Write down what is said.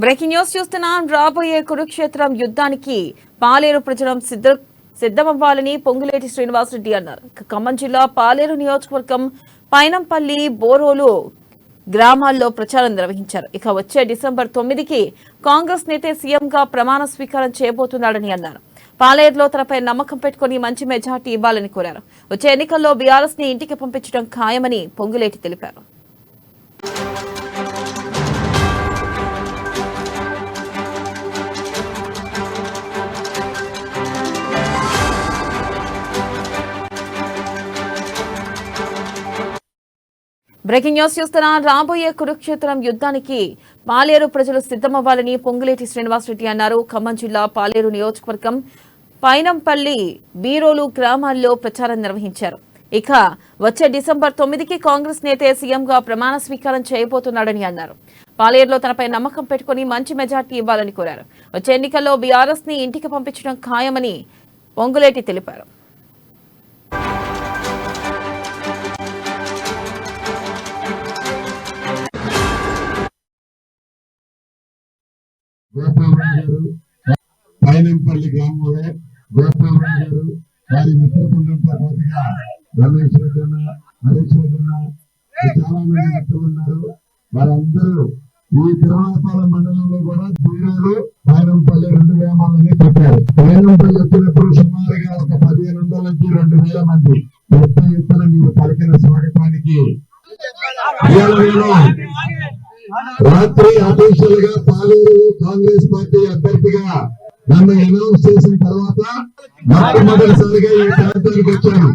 Breaking news చూస్తున్నాం. రాబోయే కురుక్షేత్రం యుద్ధానికి పాలేరు ప్రజలం సిద్ధమవ్వాలని పొంగులేటి శ్రీనివాసరెడ్డి అన్నారు. ఖమ్మం జిల్లా పాలేరు నియోజకవర్గం పైనంపల్లి బోరోలు గ్రామాల్లో ప్రచారం నిర్వహించారు. ఇక వచ్చే డిసెంబర్ 9కి కాంగ్రెస్ నేత సీఎంగా ప్రమాణ స్వీకారం చేయబోతున్నాడని అన్నారు. పాలేరులో తనపై నమ్మకం పెట్టుకుని మంచి మెజార్టీ ఇవ్వాలని కోరారు. వచ్చే ఎన్నికల్లో బీఆర్ఎస్ ని ఇంటికి పంపించడం ఖాయమని పొంగులేటి తెలిపారు. బ్రేకింగ్ న్యూస్ చూస్తున్నా. రాబోయే కురుక్షేత్రం యుద్ధానికి పాలేరు ప్రజలు సిద్ధమవ్వాలని పొంగులేటి శ్రీనివాసరెడ్డి అన్నారు. ఖమ్మం జిల్లా పాలేరు నియోజకవర్గం పైనంపల్లి బీరోలు గ్రామాల్లో ప్రచారం నిర్వహించారు. ఇక వచ్చే డిసెంబర్ 9కి కాంగ్రెస్ నేత సీఎంగా ప్రమాణ స్వీకారం చేయబోతున్నాడని అన్నారు. పాలేరులో తనపై నమ్మకం పెట్టుకుని మంచి మెజార్టీ ఇవ్వాలని కోరారు. వచ్చే ఎన్నికల్లో బీఆర్ఎస్ ని ఇంటికి పంపించడం ఖాయమని పొంగులేటి తెలిపారు. పైనంపల్లి గ్రామంలో గోపాలరావు గారు వారి మిత్రబృందంతో పాటుగా రమేష్ రెడ్డి హరీష్ రెడ్డి చాలా మంది మిత్రులు ఉన్నారు. వారందరూ ఈ తిరుమలపాలెం మండలంలో కూడా బీరోలు పైనంపల్లి 2 గ్రామాలని పెట్టారు. పైనంపల్లి వచ్చినప్పుడు సుమారుగా ఒక 1500 నుంచి 2000 మంది పెద్ద ఎత్తున మీరు పలికిన స్వాగతానికి రాత్రి అఫీషియల్ గా పాలేరు కాంగ్రెస్ పార్టీ అభ్యర్థిగా నన్ను అనౌన్స్ చేసిన తర్వాత మొట్టమొదటిసారిగా ఈ ప్రాంతానికి వచ్చాను.